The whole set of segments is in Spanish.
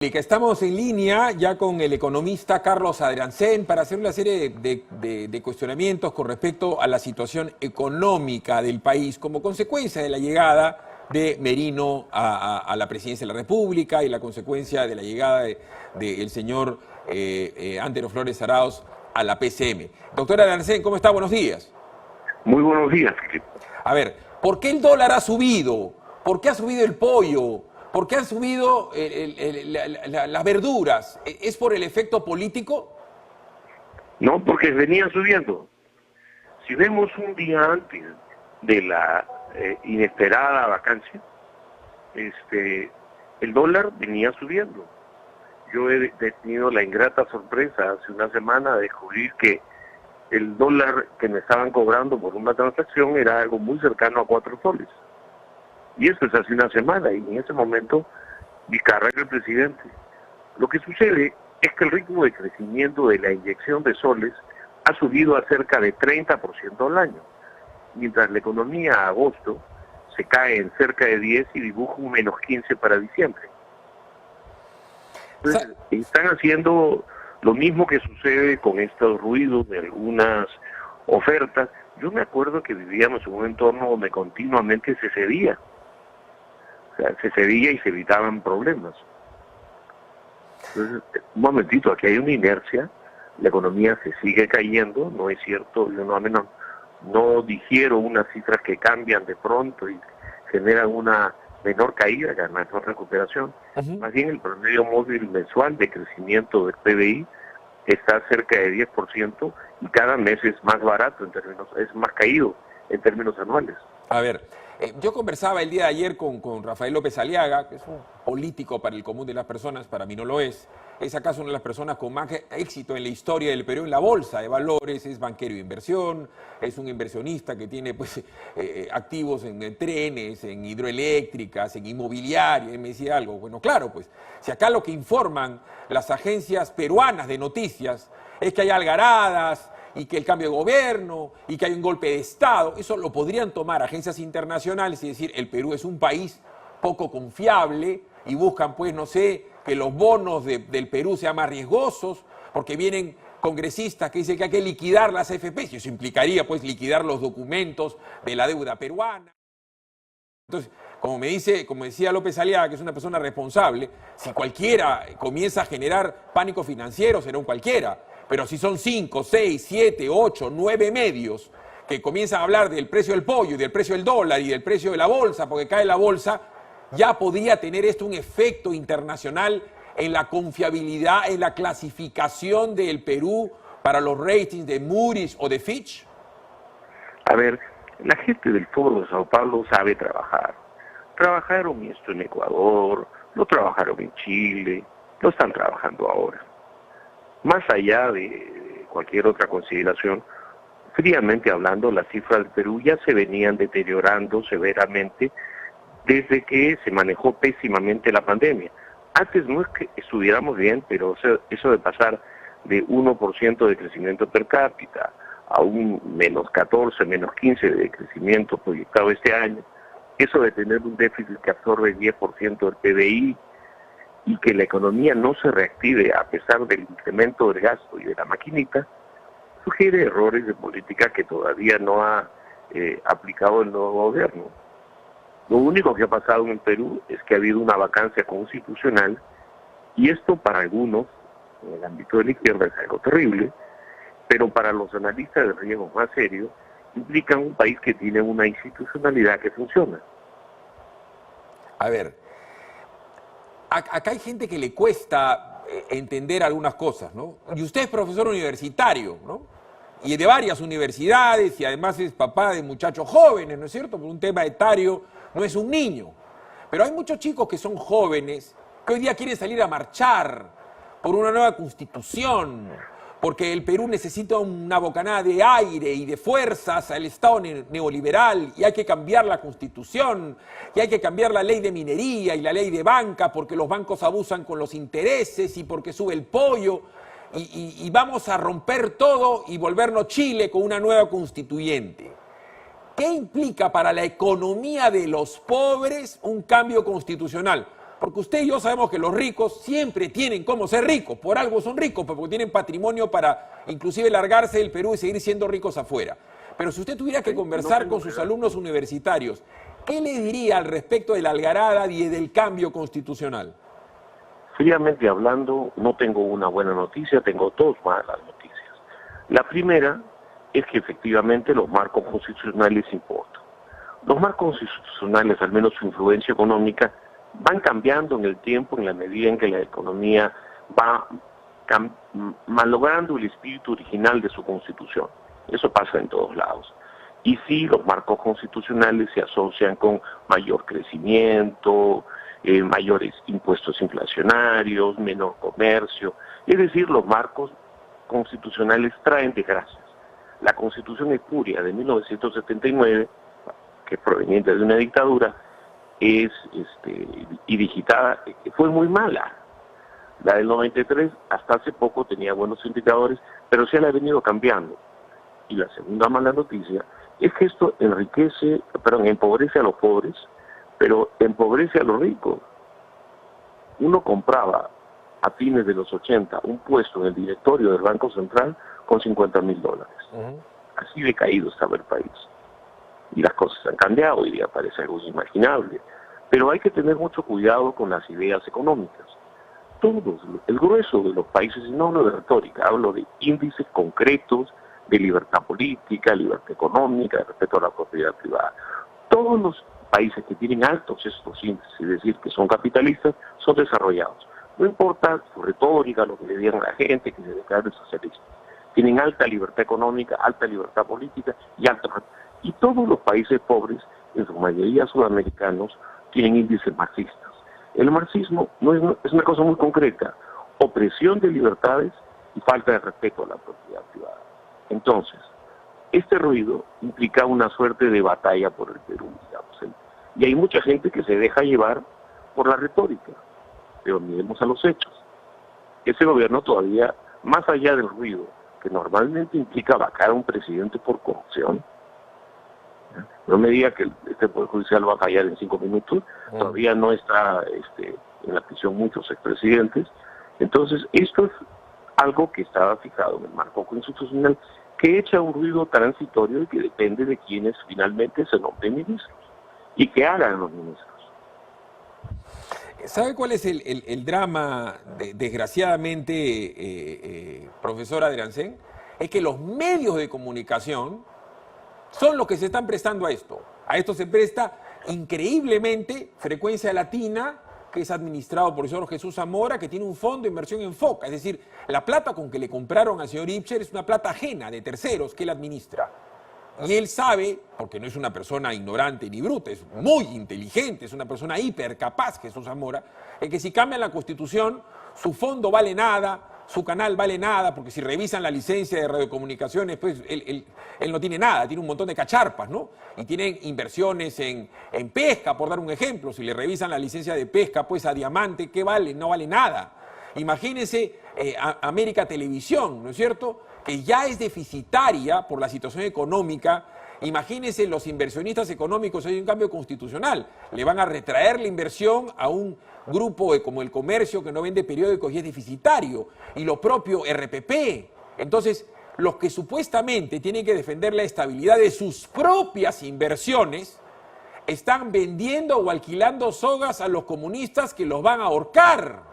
Estamos en línea ya con el economista Carlos Adriancén para hacer una serie de cuestionamientos con respecto a la situación económica del país como consecuencia de la llegada de Merino a la presidencia de la República y la consecuencia de la llegada del señor Antero Flores Arauz a la PCM. Doctor Adriancén, ¿cómo está? Buenos días. Muy buenos días. A ver, ¿por qué el dólar ha subido? ¿Por qué ha subido el pollo? ¿Por qué han subido las verduras? ¿Es por el efecto político? No, porque venían subiendo. Si vemos un día antes de la inesperada vacancia, el dólar venía subiendo. Yo he tenido la ingrata sorpresa hace una semana de descubrir que el dólar que me estaban cobrando por una transacción era algo muy cercano a 4 soles. Y eso es hace una semana, y en ese momento Vizcarra era el presidente. Lo que sucede es que el ritmo de crecimiento de la inyección de soles ha subido a cerca de 30% al año, mientras la economía a agosto se cae en cerca de 10 y dibuja un menos 15 para diciembre. Entonces, están haciendo lo mismo que sucede con estos ruidos de algunas ofertas. Yo me acuerdo que vivíamos en un entorno donde continuamente se cedía. Se cedía y se evitaban problemas. Entonces, un momentito, aquí hay una inercia, la economía se sigue cayendo, no es cierto, yo no digiero unas cifras que cambian de pronto y generan una menor caída, que además no recuperación. Más bien el promedio móvil mensual de crecimiento del PBI está cerca de 10% y cada mes es más barato es más caído en términos anuales. A ver, yo conversaba el día de ayer con Rafael López Aliaga, que es un político para el común de las personas, para mí no lo es acaso una de las personas con más éxito en la historia del Perú en la bolsa de valores, es banquero de inversión, es un inversionista que tiene pues activos en trenes, en hidroeléctricas, en inmobiliaria, y me decía algo, bueno claro pues, si acá lo que informan las agencias peruanas de noticias es que hay algaradas, y que el cambio de gobierno, y que hay un golpe de Estado, eso lo podrían tomar agencias internacionales y decir, el Perú es un país poco confiable, y buscan, pues, no sé, que los bonos del Perú sean más riesgosos, porque vienen congresistas que dicen que hay que liquidar las AFPs, y eso implicaría, pues, liquidar los documentos de la deuda peruana. Entonces, como decía López Aliaga, que es una persona responsable, si cualquiera comienza a generar pánico financiero, será un cualquiera. Pero si son 5, 6, 7, 8, 9 medios que comienzan a hablar del precio del pollo y del precio del dólar y del precio de la bolsa, porque cae la bolsa, ya podría tener esto un efecto internacional en la confiabilidad, en la clasificación del Perú para los ratings de Moody's o de Fitch. A ver, la gente del Foro de Sao Paulo sabe trabajar. Trabajaron esto en Ecuador, lo trabajaron en Chile, lo están trabajando ahora. Más allá de cualquier otra consideración, fríamente hablando, las cifras del Perú ya se venían deteriorando severamente desde que se manejó pésimamente la pandemia. Antes no es que estuviéramos bien, pero eso de pasar de 1% de crecimiento per cápita a un menos 14, menos 15 de crecimiento proyectado este año, eso de tener un déficit que absorbe el 10% del PBI, y que la economía no se reactive a pesar del incremento del gasto y de la maquinita, sugiere errores de política que todavía no ha aplicado el nuevo gobierno. Lo único que ha pasado en el Perú es que ha habido una vacancia constitucional, y esto para algunos, en el ámbito de la izquierda, es algo terrible, pero para los analistas de riesgo más serios, implica un país que tiene una institucionalidad que funciona. A ver, acá hay gente que le cuesta entender algunas cosas, ¿no? Y usted es profesor universitario, ¿no? Y de varias universidades, y además es papá de muchachos jóvenes, ¿no es cierto? Por un tema etario, no es un niño. Pero hay muchos chicos que son jóvenes, que hoy día quieren salir a marchar por una nueva constitución, porque el Perú necesita una bocanada de aire y de fuerzas al Estado neoliberal, y hay que cambiar la Constitución, y hay que cambiar la ley de minería y la ley de banca, porque los bancos abusan con los intereses y porque sube el pollo, y vamos a romper todo y volvernos Chile con una nueva constituyente. ¿Qué implica para la economía de los pobres un cambio constitucional? Porque usted y yo sabemos que los ricos siempre tienen cómo ser ricos, por algo son ricos, porque tienen patrimonio para inclusive largarse del Perú y seguir siendo ricos afuera. Pero si usted tuviera que conversar con sus alumnos universitarios, ¿qué le diría al respecto de la algarada y del cambio constitucional? Fríamente hablando, no tengo una buena noticia, tengo dos malas noticias. La primera es que efectivamente los marcos constitucionales importan. Los marcos constitucionales, al menos su influencia económica, van cambiando en el tiempo en la medida en que la economía va malogrando el espíritu original de su constitución. Eso pasa en todos lados. Y sí, los marcos constitucionales se asocian con mayor crecimiento, mayores impuestos inflacionarios, menor comercio. Es decir, los marcos constitucionales traen desgracias. La Constitución espuria de 1979, que es proveniente de una dictadura, y digitada, fue muy mala. La del 93 hasta hace poco tenía buenos indicadores, pero se la ha venido cambiando. Y la segunda mala noticia es que esto empobrece a los pobres, pero empobrece a los ricos. Uno compraba a fines de los 80 un puesto en el directorio del Banco Central con $50.000. Así de caído estaba el país. Y las cosas han cambiado, hoy día parece algo inimaginable. Pero hay que tener mucho cuidado con las ideas económicas. Todos, el grueso de los países, y no hablo de retórica, hablo de índices concretos de libertad política, libertad económica, de respeto a la propiedad privada. Todos los países que tienen altos estos índices, es decir, que son capitalistas, son desarrollados. No importa su retórica, lo que le digan a la gente, que se declaren socialistas. Tienen alta libertad económica, alta libertad política y todos los países pobres, en su mayoría sudamericanos, tienen índices marxistas. El marxismo es una cosa muy concreta: opresión de libertades y falta de respeto a la propiedad privada. Entonces, este ruido implica una suerte de batalla por el Perú, digamos. Y hay mucha gente que se deja llevar por la retórica, pero miremos a los hechos. Ese gobierno todavía, más allá del ruido, que normalmente implica vacar a un presidente por corrupción, no me diga que este Poder Judicial va a fallar en 5 minutos, todavía no está en la prisión muchos expresidentes. Entonces, esto es algo que estaba fijado en el marco constitucional, que echa un ruido transitorio y que depende de quienes finalmente se nombren ministros y que hagan los ministros. ¿Sabe cuál es el drama, desgraciadamente, profesor Adriancén? Es que los medios de comunicación son los que se están prestando a esto. A esto se presta increíblemente Frecuencia Latina, que es administrado por el señor Jesús Zamora, que tiene un fondo de inversión en Foca. Es decir, la plata con que le compraron al señor Ibser es una plata ajena de terceros que él administra. Y él sabe, porque no es una persona ignorante ni bruta, es muy inteligente, es una persona hipercapaz, Jesús Zamora, es que si cambian la Constitución, su fondo vale nada, su canal vale nada, porque si revisan la licencia de radiocomunicaciones, pues él no tiene nada, tiene un montón de cacharpas, ¿no? Y tienen inversiones en pesca, por dar un ejemplo. Si le revisan la licencia de pesca, pues a Diamante, ¿qué vale? No vale nada. Imagínense América Televisión, ¿no es cierto?, que ya es deficitaria por la situación económica. Imagínense los inversionistas económicos, hay un cambio constitucional, le van a retraer la inversión a un grupo como el comercio que no vende periódicos y es deficitario, y lo propio RPP. Entonces, los que supuestamente tienen que defender la estabilidad de sus propias inversiones, están vendiendo o alquilando sogas a los comunistas que los van a ahorcar.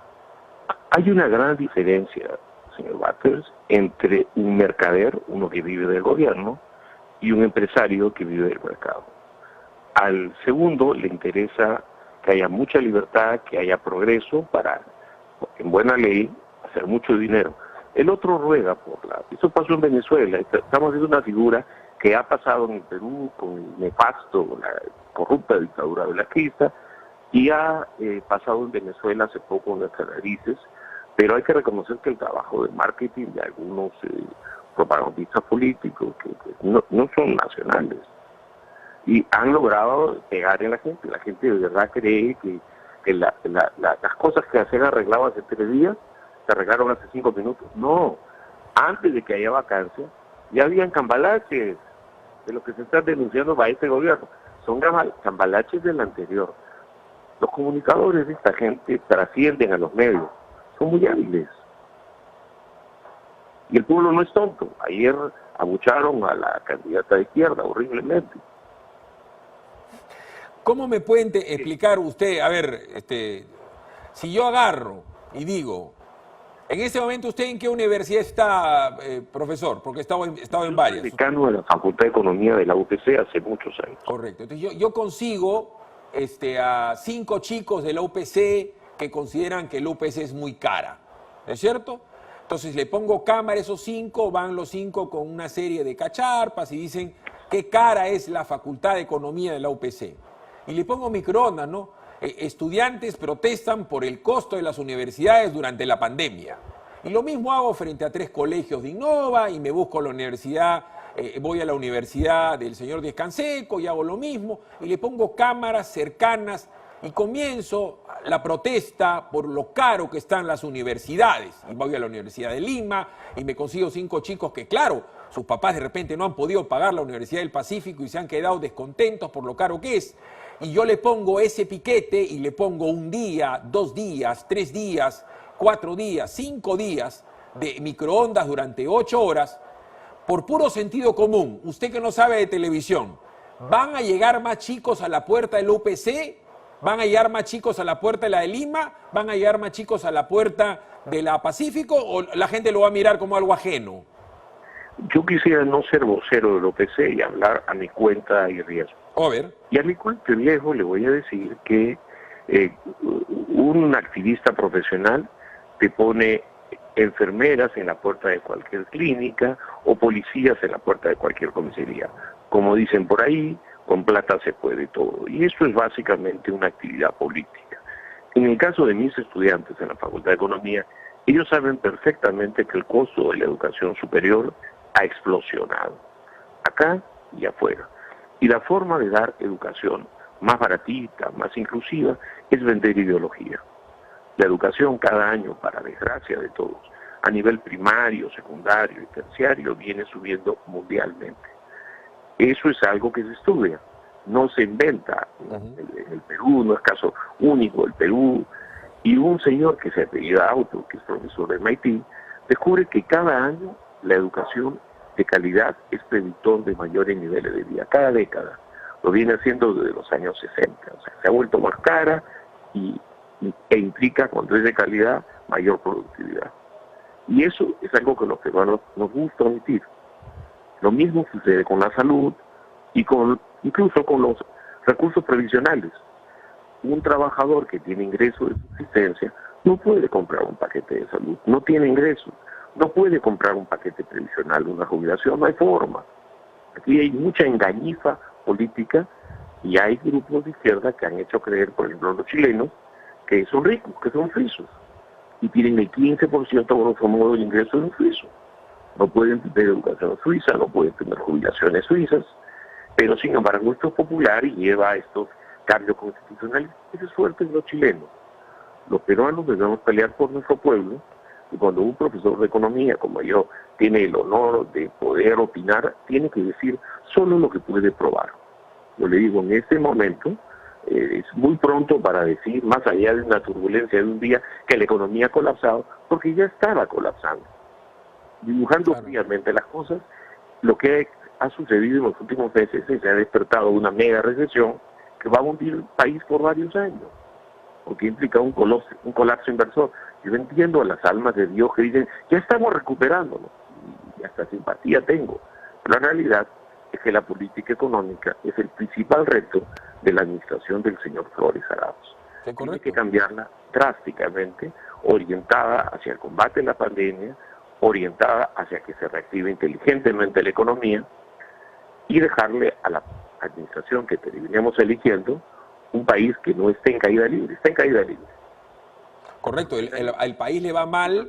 Hay una gran diferencia, señor Batters, entre un mercader, uno que vive del gobierno, y un empresario que vive del mercado. Al segundo le interesa que haya mucha libertad, que haya progreso para, en buena ley, hacer mucho dinero. El otro ruega por eso pasó en Venezuela. Estamos viendo una figura que ha pasado en el Perú con el nefasto, la corrupta dictadura velasquista, y ha pasado en Venezuela hace poco en nuestras narices, pero hay que reconocer que el trabajo de marketing de algunos propagandistas políticos que no son nacionales y han logrado pegar en la gente de verdad cree que las cosas que se han arreglado hace 3 días se arreglaron hace 5 minutos. No, antes de que haya vacancia ya habían cambalaches de lo que se están denunciando para este gobierno. Son cambalaches del anterior. Los comunicadores de esta gente trascienden a los medios, son muy hábiles. Y el pueblo no es tonto. Ayer abucharon a la candidata de izquierda horriblemente. ¿Cómo me pueden explicar usted, a ver, si yo agarro y digo, en este momento usted en qué universidad está, profesor? Porque he estado en varias. Soy decano de la Facultad de Economía de la UPC hace muchos años. Correcto. Entonces yo consigo a 5 chicos de la UPC que consideran que la UPC es muy cara, ¿no es cierto? Entonces le pongo cámara a esos 5, van los 5 con una serie de cacharpas y dicen qué cara es la Facultad de Economía de la UPC. Y le pongo microondas, ¿no? Estudiantes protestan por el costo de las universidades durante la pandemia. Y lo mismo hago frente a 3 colegios de Innova y me busco la universidad, voy a la universidad del señor Díez Canseco y hago lo mismo y le pongo cámaras cercanas y comienzo la protesta por lo caro que están las universidades. Y voy a la Universidad de Lima y me consigo 5 chicos que, claro, sus papás de repente no han podido pagar la Universidad del Pacífico y se han quedado descontentos por lo caro que es. Y yo le pongo ese piquete y le pongo 1 día, 2 días, 3 días, 4 días, 5 días de microondas durante 8 horas por puro sentido común. Usted que no sabe de televisión, ¿van a llegar más chicos a la puerta del UPC? ¿Van a llegar más chicos a la puerta de la de Lima? ¿Van a llegar más chicos a la puerta de la Pacífico? ¿O la gente lo va a mirar como algo ajeno? Yo quisiera no ser vocero del UPC y hablar a mi cuenta y riesgo. A ver. Y a mi cuenta y riesgo le voy a decir que un activista profesional te pone enfermeras en la puerta de cualquier clínica o policías en la puerta de cualquier comisaría. Como dicen por ahí, con plata se puede todo. Y eso es básicamente una actividad política. En el caso de mis estudiantes en la Facultad de Economía, ellos saben perfectamente que el costo de la educación superior ha explosionado, acá y afuera. Y la forma de dar educación más baratita, más inclusiva, es vender ideología. La educación cada año, para desgracia de todos, a nivel primario, secundario y terciario, viene subiendo mundialmente. Eso es algo que se estudia, no se inventa. En el Perú, no es caso único del Perú. Y un señor que se apellida Auto, que es profesor de MIT, descubre que cada año la educación de calidad es predictor de mayores niveles de vida, cada década. Lo viene haciendo desde los años 60. O sea, se ha vuelto más cara e implica, cuando es de calidad, mayor productividad. Y eso es algo que los peruanos nos gusta omitir. Lo mismo sucede con la salud y incluso con los recursos previsionales. Un trabajador que tiene ingresos de subsistencia no puede comprar un paquete de salud, no tiene ingresos, no puede comprar un paquete previsional, una jubilación, no hay forma. Aquí hay mucha engañifa política y hay grupos de izquierda que han hecho creer, por ejemplo, a los chilenos, que son ricos, que son suizos, y tienen el 15% grosso modo del ingreso de un suizo. No pueden tener educación suiza, no pueden tener jubilaciones suizas, pero sin embargo esto es popular y lleva a estos cambios constitucionales. Esa es suerte de los chilenos. Los peruanos debemos pelear por nuestro pueblo, y cuando un profesor de economía como yo tiene el honor de poder opinar, tiene que decir solo lo que puede probar. Yo le digo, en este momento es muy pronto para decir, más allá de una turbulencia de un día, que la economía ha colapsado, porque ya estaba colapsando. Dibujando fríamente las cosas, lo que ha sucedido en los últimos meses es que se ha despertado una mega recesión que va a hundir el país por varios años, porque implica un colapso inversor. Yo entiendo a las almas de Dios que dicen, ya estamos recuperándonos, y hasta simpatía tengo, pero la realidad es que la política económica es el principal reto de la administración del señor Flores Arauz. Tiene que cambiarla drásticamente, orientada hacia el combate de la pandemia, orientada hacia que se reactive inteligentemente la economía y dejarle a la administración que terminemos eligiendo un país que no esté en caída libre, está en caída libre. Correcto, al país le va mal,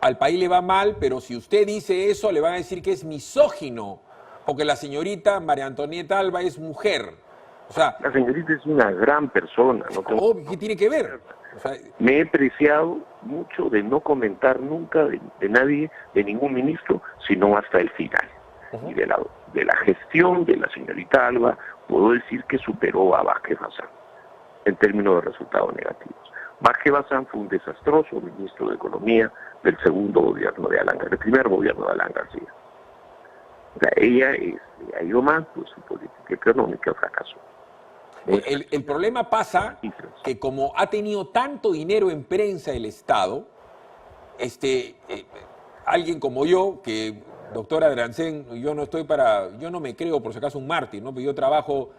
al país le va mal, pero si usted dice eso le van a decir que es misógino, porque la señorita María Antonieta Alba es mujer. O sea, la señorita es una gran persona. ¿No? ¿Qué tiene que ver? O sea, me he preciado mucho de no comentar nunca de nadie, de ningún ministro, sino hasta el final. Y de la gestión de la señorita Alba, puedo decir que superó a Vázquez Hassan. en términos de resultados negativos. Vázquez Bazán fue un desastroso ministro de Economía del segundo gobierno de Alan García, del primer gobierno de Alan García. O sea, ella ha ido mal, pues su política económica fracasó. El problema pasa que como ha tenido tanto dinero en prensa el Estado, alguien como yo, que doctora Drancén, yo no me creo por si acaso un mártir, ¿no? Pero yo trabajo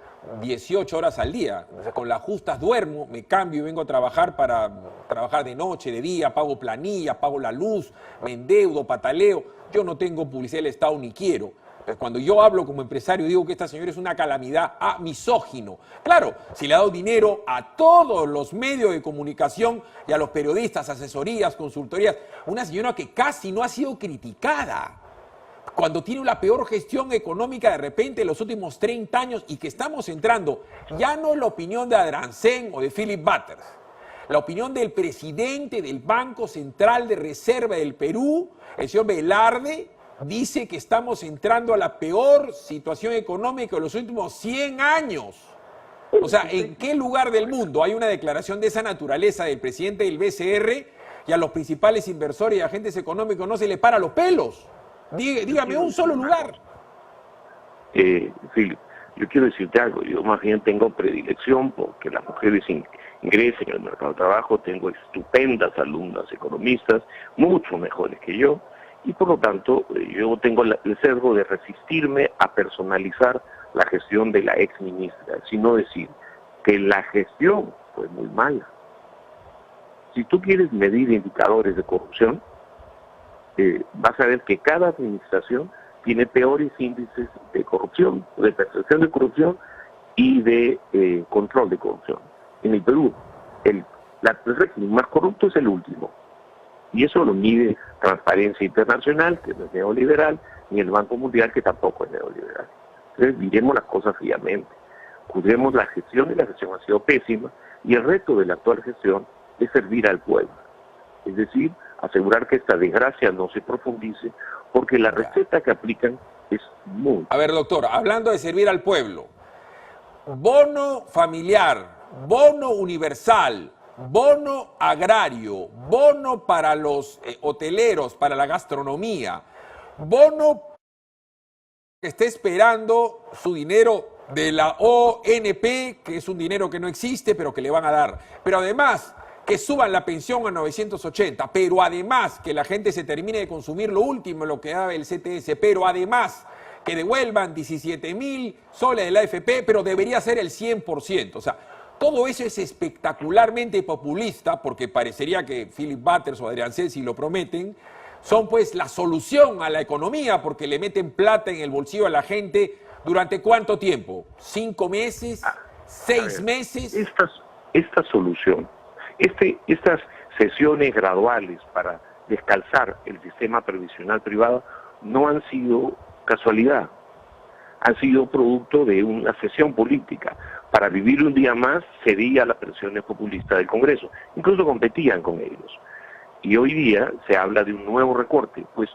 18 horas al día, o sea, con las justas duermo, me cambio y vengo a trabajar para trabajar de noche, de día, pago planillas, pago la luz, me endeudo, pataleo. Yo no tengo publicidad del Estado ni quiero. Cuando yo hablo como empresario digo que esta señora es una calamidad misógino. Claro, si le ha dado dinero a todos los medios de comunicación y a los periodistas, asesorías, consultorías, una señora que casi no ha sido criticada. Cuando tiene la peor gestión económica de repente en los últimos 30 años y que estamos entrando, ya no es la opinión de Adrancén o de Philip Butters, la opinión del presidente del Banco Central de Reserva del Perú, el señor Velarde, dice que estamos entrando a la peor situación económica de los últimos 100 años. O sea, ¿en qué lugar del mundo hay una declaración de esa naturaleza del presidente del BCR y a los principales inversores y agentes económicos no se les para los pelos? Dígame un solo lugar. Sí, yo quiero decirte algo. Yo más bien tengo predilección porque las mujeres ingresen al mercado de trabajo. Tengo estupendas alumnas economistas, mucho mejores que yo. Y por lo tanto, yo tengo el sesgo de resistirme a personalizar la gestión de la ex ministra, sino decir que la gestión fue muy mala. Si tú quieres medir indicadores de corrupción, vas a ver que cada administración tiene peores índices de corrupción, de percepción de corrupción y de control de corrupción. En el Perú, el régimen más corrupto es el último. Y eso lo mide Transparencia Internacional, que no es neoliberal, ni el Banco Mundial, que tampoco es neoliberal. Entonces, miremos las cosas fríamente. Juzguemos la gestión, y la gestión ha sido pésima, y el reto de la actual gestión es servir al pueblo. Es decir, asegurar que esta desgracia no se profundice, porque la receta que aplican es muy... A ver, doctor, hablando de servir al pueblo, bono familiar, bono universal, bono agrario, bono para los hoteleros, para la gastronomía, bono que esté esperando su dinero de la ONP, que es un dinero que no existe, pero que le van a dar. Pero además, que suban la pensión a 980, pero además que la gente se termine de consumir lo último, lo que daba el CTS, pero además que devuelvan 17.000 soles de la AFP, pero debería ser el 100%. O sea, todo eso es espectacularmente populista, porque parecería que Philip Butters o Adrián Cel, si lo prometen, son pues la solución a la economía, porque le meten plata en el bolsillo a la gente. ¿Durante cuánto tiempo? ¿5 meses? ¿6 meses? Esta solución, estas sesiones graduales para descalzar el sistema previsional privado no han sido casualidad, han sido producto de una sesión política. Para vivir un día más cedía a las presiones populistas del Congreso, incluso competían con ellos. Y hoy día se habla de un nuevo recorte, pues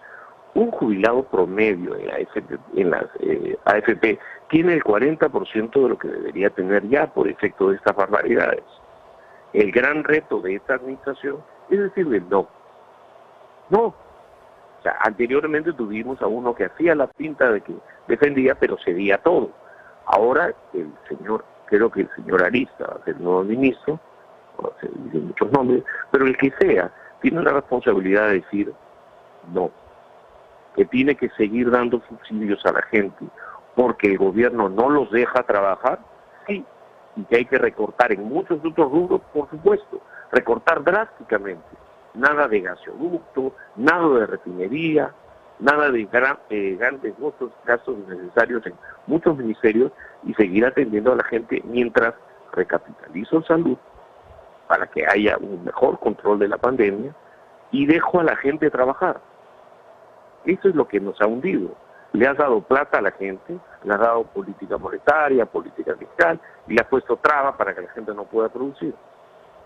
un jubilado promedio en las AFP tiene el 40% de lo que debería tener ya por efecto de estas barbaridades. El gran reto de esta administración es decirle no. No. O sea, anteriormente tuvimos a uno que hacía la pinta de que defendía, pero cedía todo. Ahora creo que el señor Arista va a ser el nuevo ministro, se dicen muchos nombres, pero el que sea, tiene la responsabilidad de decir no, que tiene que seguir dando subsidios a la gente porque el gobierno no los deja trabajar, sí, y que hay que recortar en muchos otros rubros, por supuesto, recortar drásticamente, nada de gasoducto, nada de refinería, nada de grandes gastos necesarios en muchos ministerios y seguir atendiendo a la gente mientras recapitalizo salud para que haya un mejor control de la pandemia y dejo a la gente trabajar. Eso es lo que nos ha hundido. Le has dado plata a la gente, le has dado política monetaria, política fiscal y le has puesto trabas para que la gente no pueda producir.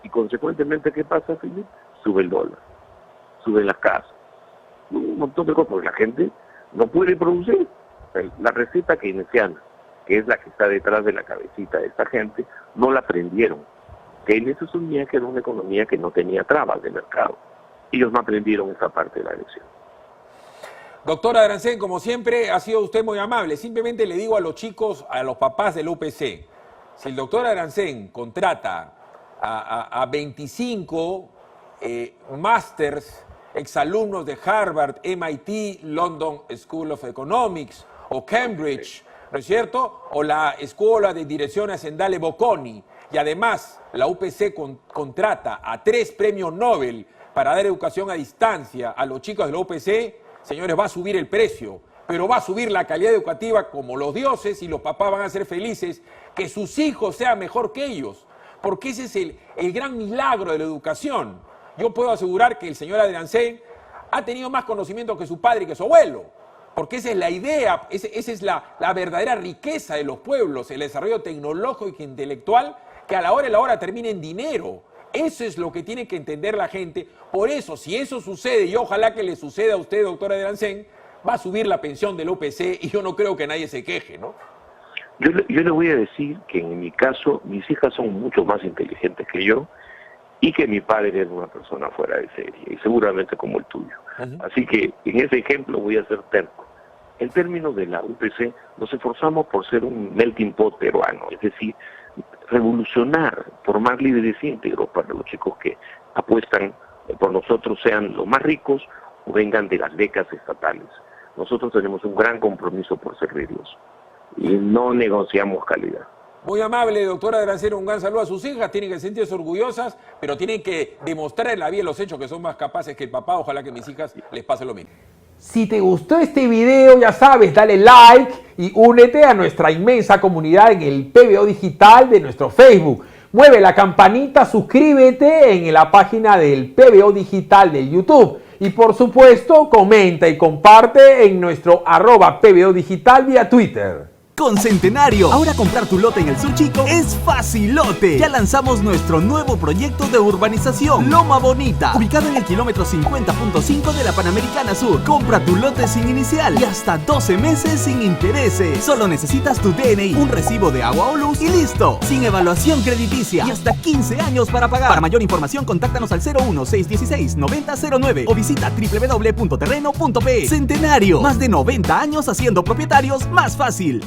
Y consecuentemente, ¿qué pasa, Felipe? Sube el dólar, suben las casas, un montón de cosas, porque la gente no puede producir. La receta keynesiana, que es la que está detrás de la cabecita de esta gente, no la aprendieron. Keynes asumía que era una economía que no tenía trabas de mercado. Ellos no aprendieron esa parte de la lección. Doctora Arancén, como siempre, ha sido usted muy amable. Simplemente le digo a los chicos, a los papás del UPC, si el doctor Arancén contrata a 25 másters, exalumnos de Harvard, MIT, London School of Economics o Cambridge, ¿no es cierto? O la Escuela de Dirección Hacendale Bocconi, y además la UPC contrata a 3 premios Nobel para dar educación a distancia a los chicos de la UPC, señores, va a subir el precio, pero va a subir la calidad educativa como los dioses, y los papás van a ser felices que sus hijos sean mejor que ellos, porque ese es el gran milagro de la educación. Yo puedo asegurar que el señor Arancén ha tenido más conocimiento que su padre y que su abuelo, porque esa es la idea, esa es la verdadera riqueza de los pueblos, el desarrollo tecnológico e intelectual, que a la hora de la hora termina en dinero. Eso es lo que tiene que entender la gente. Por eso, si eso sucede, y ojalá que le suceda a usted, doctora Arancén, va a subir la pensión del UPC y yo no creo que nadie se queje, ¿no? Yo le voy a decir que en mi caso, mis hijas son mucho más inteligentes que yo y que mi padre era una persona fuera de serie, y seguramente como el tuyo. Así que en ese ejemplo voy a ser terco. En términos de la UPC, nos esforzamos por ser un melting pot peruano, es decir, revolucionar, formar líderes íntegros para los chicos que apuestan por nosotros, sean los más ricos o vengan de las becas estatales. Nosotros tenemos un gran compromiso por servirlos y no negociamos calidad. Muy amable, doctora Arancén, un gran saludo a sus hijas, tienen que sentirse orgullosas, pero tienen que demostrar en la vida los hechos que son más capaces que el papá. Ojalá que a mis hijas les pase lo mismo. Si te gustó este video, ya sabes, dale like y únete a nuestra inmensa comunidad en el PBO Digital de nuestro Facebook. Mueve la campanita, suscríbete en la página del PBO Digital de YouTube. Y por supuesto, comenta y comparte en nuestro @PBO Digital vía Twitter. Con Centenario, ahora comprar tu lote en el Sur Chico es facilote. Ya lanzamos nuestro nuevo proyecto de urbanización, Loma Bonita, ubicado en el kilómetro 50.5 de la Panamericana Sur. Compra tu lote sin inicial y hasta 12 meses sin intereses. Solo necesitas tu DNI, un recibo de agua o luz y listo. Sin evaluación crediticia y hasta 15 años para pagar. Para mayor información, contáctanos al 01-616-9009 o visita www.terreno.pe. Centenario, más de 90 años haciendo propietarios más fácil.